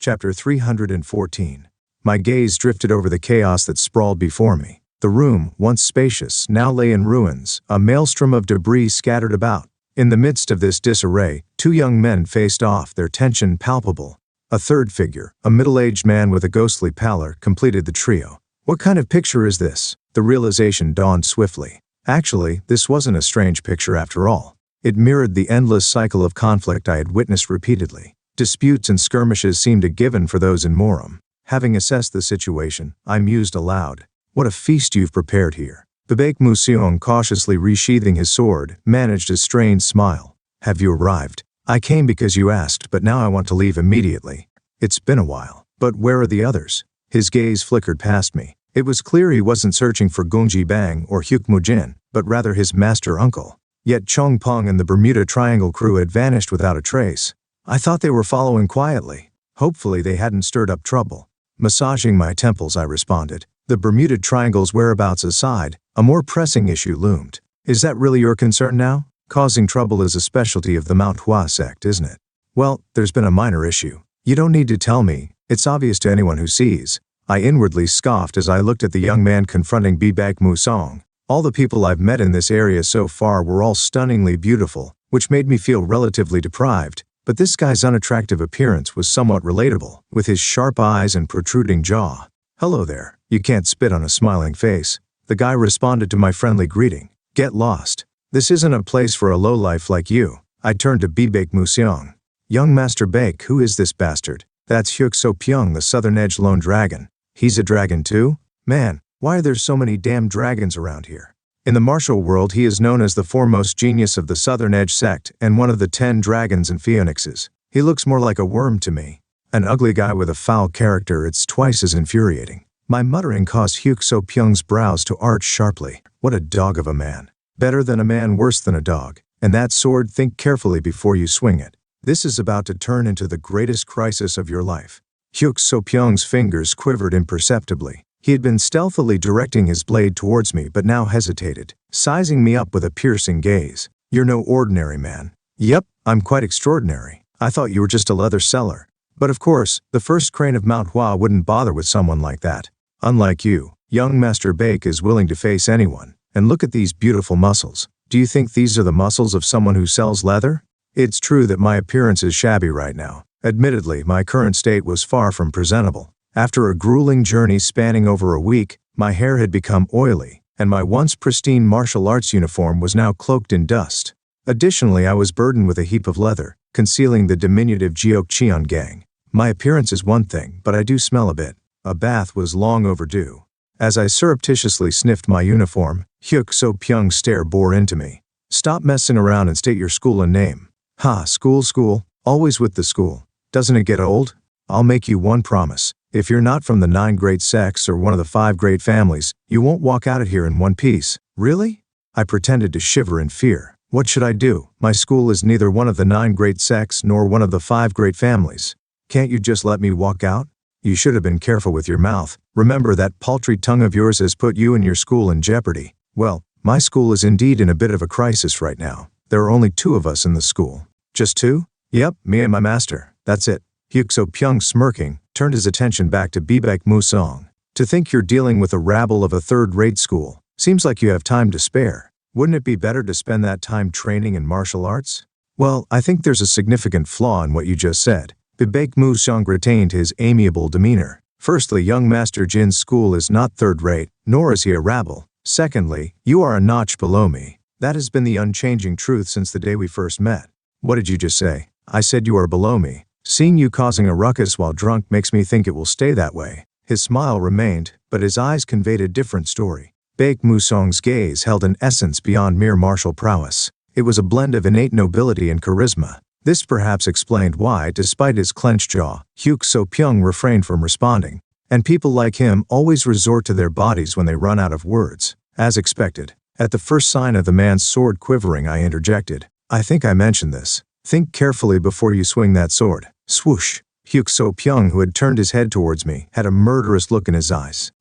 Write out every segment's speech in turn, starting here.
Chapter 314. My gaze drifted over the chaos that sprawled before me. The room, once spacious, now lay in ruins, a maelstrom of debris scattered about. In the midst of this disarray, two young men faced off, their tension palpable. A third figure, a middle-aged man with a ghostly pallor, completed the trio. What kind of picture is this? The realization dawned swiftly. Actually, this wasn't a strange picture after all. It mirrored the endless cycle of conflict I had witnessed repeatedly. Disputes and skirmishes seemed a given for those in Murim. Having assessed the situation, I mused aloud. What a feast you've prepared here. Murim, cautiously resheathing his sword, managed a strained smile. Have you arrived? I came because you asked, but now I want to leave immediately. It's been a while. But where are the others? His gaze flickered past me. It was clear he wasn't searching for Gunji Bang or Mujin, but rather his master uncle. Yet Chong Peng and the Bermuda Triangle crew had vanished without a trace. I thought they were following quietly. Hopefully they hadn't stirred up trouble. Massaging my temples, I responded. The Bermuda Triangle's whereabouts aside, a more pressing issue loomed. Is that really your concern now? Causing trouble is a specialty of the manwha sect, isn't it? Well, there's been a minor issue. You don't need to tell me. It's obvious to anyone who sees. I inwardly scoffed as I looked at the young man confronting Murim. All the people I've met in this area so far were all stunningly beautiful, which made me feel relatively deprived. But this guy's unattractive appearance was somewhat relatable, with his sharp eyes and protruding jaw. Hello there. You can't spit on a smiling face. The guy responded to my friendly greeting. Get lost. This isn't a place for a lowlife like you. I turned to Murim. Young Master Bake, who is this bastard? That's Hyuk the Southern Edge Lone Dragon. He's a dragon too? Man, why are there so many damn dragons around here? In the martial world, he is known as the foremost genius of the Southern Edge sect and one of the 10 dragons and phoenixes. He looks more like a worm to me. An ugly guy with a foul character, it's twice as infuriating. My muttering caused Hyuk's brows to arch sharply. What a dog of a man. Better than a man, worse than a dog. And that sword, think carefully before you swing it. This is about to turn into the greatest crisis of your life. Hyuk's fingers quivered imperceptibly. He had been stealthily directing his blade towards me but now hesitated, sizing me up with a piercing gaze. You're no ordinary man. Yep, I'm quite extraordinary. I thought you were just a leather seller. But of course, the first crane of manwha wouldn't bother with someone like that. Unlike you, young Master Bake is willing to face anyone. And look at these beautiful muscles. Do you think these are the muscles of someone who sells leather? It's true that my appearance is shabby right now. Admittedly, my current state was far from presentable. After a grueling journey spanning over a week, my hair had become oily, and my once pristine martial arts uniform was now cloaked in dust. Additionally, I was burdened with a heap of leather, concealing the diminutive Jeokcheon gang. My appearance is one thing, but I do smell a bit. A bath was long overdue. As I surreptitiously sniffed my uniform, Hyuk's stare bore into me. Stop messing around and state your school and name. Ha, school, always with the school. Doesn't it get old? I'll make you one promise. If you're not from the 9 great sects or one of the 5 great families, you won't walk out of here in one piece. Really? I pretended to shiver in fear. What should I do? My school is neither one of the 9 great sects nor one of the 5 great families. Can't you just let me walk out? You should have been careful with your mouth. Remember that paltry tongue of yours has put you and your school in jeopardy. Well, my school is indeed in a bit of a crisis right now. There are only 2 of us in the school. Just 2? Yep, me and my master. That's it. Hyuk, smirking, turned his attention back to Murim. To think you're dealing with a rabble of a 3rd-rate school. Seems like you have time to spare. Wouldn't it be better to spend that time training in martial arts? Well, I think there's a significant flaw in what you just said. Murim retained his amiable demeanor. Firstly, young Master Jin's school is not 3rd-rate, nor is he a rabble. Secondly, you are a notch below me. That has been the unchanging truth since the day we first met. What did you just say? I said you are below me. Seeing you causing a ruckus while drunk makes me think it will stay that way. His smile remained, but his eyes conveyed a different story. Murim's gaze held an essence beyond mere martial prowess. It was a blend of innate nobility and charisma. This perhaps explained why, despite his clenched jaw, Hyuk refrained from responding. And people like him always resort to their bodies when they run out of words. As expected, at the first sign of the man's sword quivering, I interjected. I think I mentioned this. Think carefully before you swing that sword. Swoosh. Hyuk, who had turned his head towards me, had a murderous look in his eyes.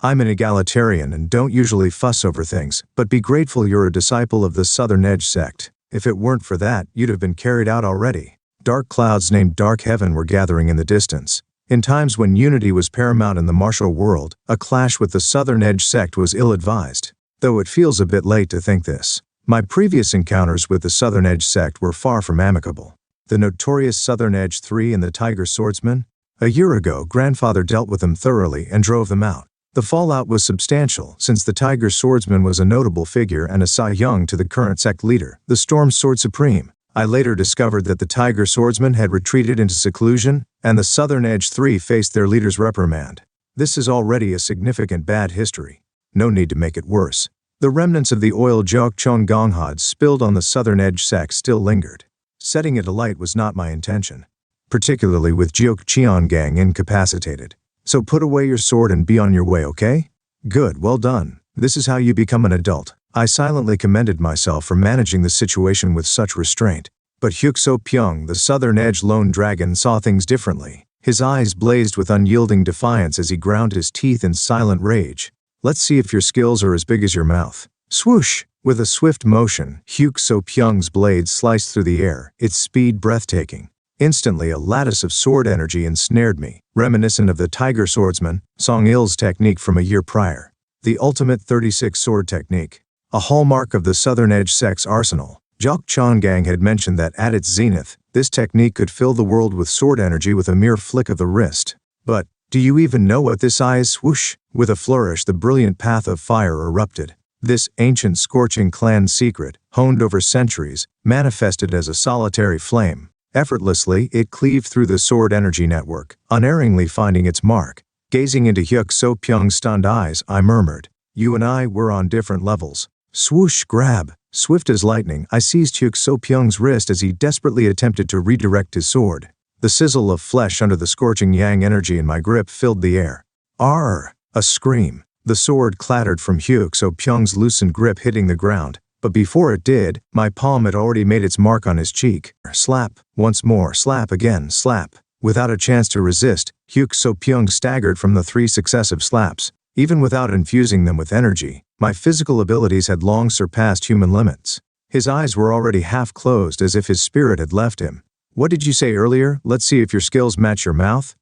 I'm an egalitarian and don't usually fuss over things, but be grateful you're a disciple of the Southern Edge sect. If it weren't for that, you'd have been carried out already. Dark clouds named Dark Heaven were gathering in the distance. In times when unity was paramount in the martial world, a clash with the Southern Edge sect was ill-advised. Though it feels a bit late to think this. My previous encounters with the Southern Edge sect were far from amicable. The notorious Southern Edge 3 and the Tiger Swordsman? A year ago, grandfather dealt with them thoroughly and drove them out. The fallout was substantial, since the Tiger Swordsman was a notable figure and a Cy Young to the current sect leader, the Storm Sword Supreme. I later discovered that the Tiger Swordsman had retreated into seclusion, and the Southern Edge 3 faced their leader's reprimand. This is already a significant bad history. No need to make it worse. The remnants of the oil Jok Chon Gonghad spilled on the Southern Edge sect still lingered. Setting it alight was not my intention, particularly with Jok Cheon Gang incapacitated. So put away your sword and be on your way, okay? Good, well done. This is how you become an adult. I silently commended myself for managing the situation with such restraint. But Hyuk So Pyong, the Southern Edge lone dragon, saw things differently. His eyes blazed with unyielding defiance as he ground his teeth in silent rage. Let's see if your skills are as big as your mouth. Swoosh! With a swift motion, Hyuk So Pyong's blade sliced through the air, its speed breathtaking. Instantly, a lattice of sword energy ensnared me, reminiscent of the Tiger Swordsman, Song Il's technique from a year prior. The ultimate 36 sword technique. A hallmark of the Southern Edge sect's arsenal. Jok Chon Gang had mentioned that at its zenith, this technique could fill the world with sword energy with a mere flick of the wrist. But, do you even know what this is? Swoosh! With a flourish, the brilliant path of fire erupted. This ancient scorching clan secret, honed over centuries, manifested as a solitary flame. Effortlessly, it cleaved through the sword energy network, unerringly finding its mark. Gazing into Hyuk So Pyong's stunned eyes, I murmured, "You and I were on different levels." Swoosh! Grab! Swift as lightning, I seized Hyuk So Pyong's wrist as he desperately attempted to redirect his sword. The sizzle of flesh under the scorching yang energy in my grip filled the air. Arr! A scream. The sword clattered from Hyuk So Pyong's loosened grip, hitting the ground. But before it did, my palm had already made its mark on his cheek. Slap. Once more. Slap again. Slap. Without a chance to resist, Hyuk So Pyong staggered from the 3 successive slaps. Even without infusing them with energy, my physical abilities had long surpassed human limits. His eyes were already half closed, as if his spirit had left him. What did you say earlier? Let's see if your skills match your mouth?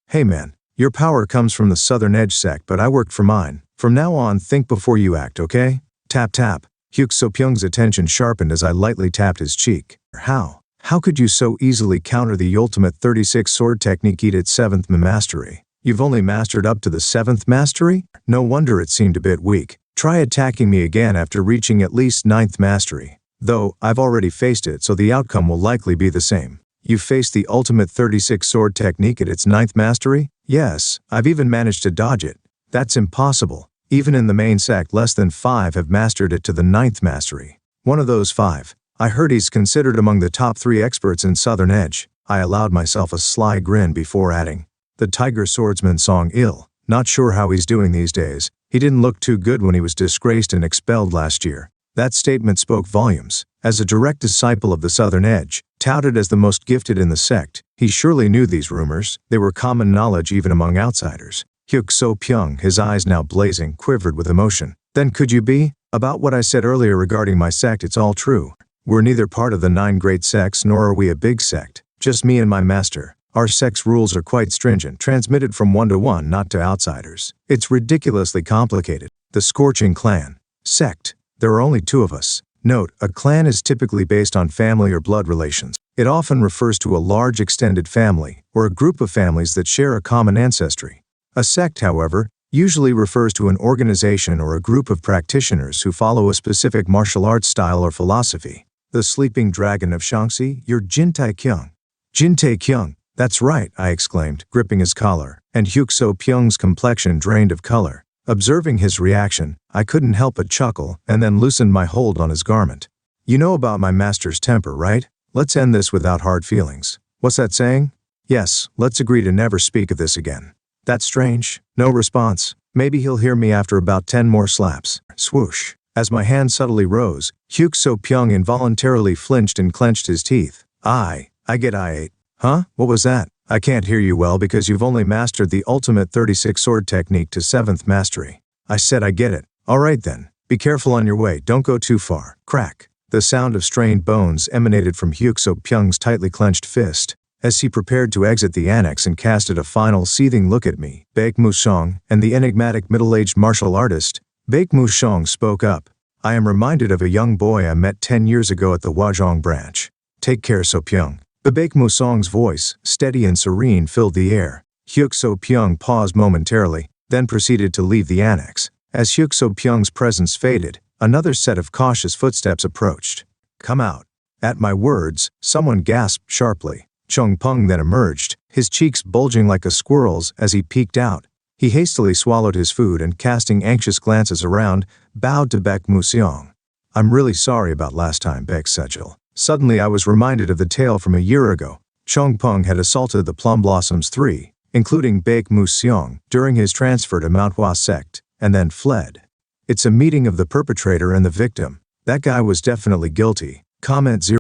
Hey man, your power comes from the Southern Edge sect, but I worked for mine. From now on, think before you act, okay? Tap tap. Hyuk So Pyong's attention sharpened as I lightly tapped his cheek. How could you so easily counter the ultimate 36 sword technique at 7th mastery? You've only mastered up to the 7th mastery? No wonder it seemed a bit weak. Try attacking me again after reaching at least 9th mastery. Though, I've already faced it, so the outcome will likely be the same. You've faced the ultimate 36 sword technique at its 9th mastery? Yes, I've even managed to dodge it. That's impossible. Even in the main sect, less than 5 have mastered it to the 9th mastery. One of those 5. I heard he's considered among the top 3 experts in Southern Edge. I allowed myself a sly grin before adding, the Tiger Swordsman Song Il. Not sure how he's doing these days. He didn't look too good when he was disgraced and expelled last year. That statement spoke volumes. As a direct disciple of the Southern Edge, touted as the most gifted in the sect, he surely knew these rumors. They were common knowledge even among outsiders. Hyuk So Pyong, his eyes now blazing, quivered with emotion. Then could you be? About what I said earlier regarding my sect, it's all true. We're neither part of the 9 great sects nor are we a big sect. Just me and my master. Our sect's rules are quite stringent, transmitted from 1 to 1, not to outsiders. It's ridiculously complicated. The Scorching Clan. Sect. There are only 2 of us. Note, a clan is typically based on family or blood relations. It often refers to a large extended family, or a group of families that share a common ancestry. A sect, however, usually refers to an organization or a group of practitioners who follow a specific martial arts style or philosophy. The Sleeping Dragon of Shaanxi, you're Jin Taekyung. Jin Taekyung. That's right, I exclaimed, gripping his collar, and Hyuk So Pyong's complexion drained of color. Observing his reaction, I couldn't help but chuckle, and then loosened my hold on his garment. You know about my master's temper, right? Let's end this without hard feelings. What's that saying? Yes, let's agree to never speak of this again. That's strange. No response. Maybe he'll hear me after about 10 more slaps. Swoosh. As my hand subtly rose, Hyuk So Pyong involuntarily flinched and clenched his teeth. I get I8. Huh? What was that? I can't hear you well because you've only mastered the ultimate 36 sword technique to 7th mastery. I said I get it. Alright then. Be careful on your way, don't go too far. Crack. The sound of strained bones emanated from Hyuk-so-pyung's tightly clenched fist, as he prepared to exit the annex and casted a final seething look at me, Baek Mu-sung, and the enigmatic middle-aged martial artist. Baek Mu-sung spoke up. I am reminded of a young boy I met 10 years ago at the Hwajong branch. Take care, So-pyung. Baek Mu-sung's voice, steady and serene, filled the air. Hyuk-so-pyung paused momentarily, then proceeded to leave the annex. As Hyuk-so-pyung's presence faded, another set of cautious footsteps approached. Come out. At my words, someone gasped sharply. Chung-pung then emerged, his cheeks bulging like a squirrel's as he peeked out. He hastily swallowed his food and, casting anxious glances around, bowed to Baek Mu-sung. I'm really sorry about last time, Baek Sejil. Suddenly I was reminded of the tale from a year ago. Chung-pung had assaulted the Plum Blossoms 3, including Baek Mu-sung, during his transfer to manwha sect, and then fled. It's a meeting of the perpetrator and the victim. That guy was definitely guilty. Comment 0.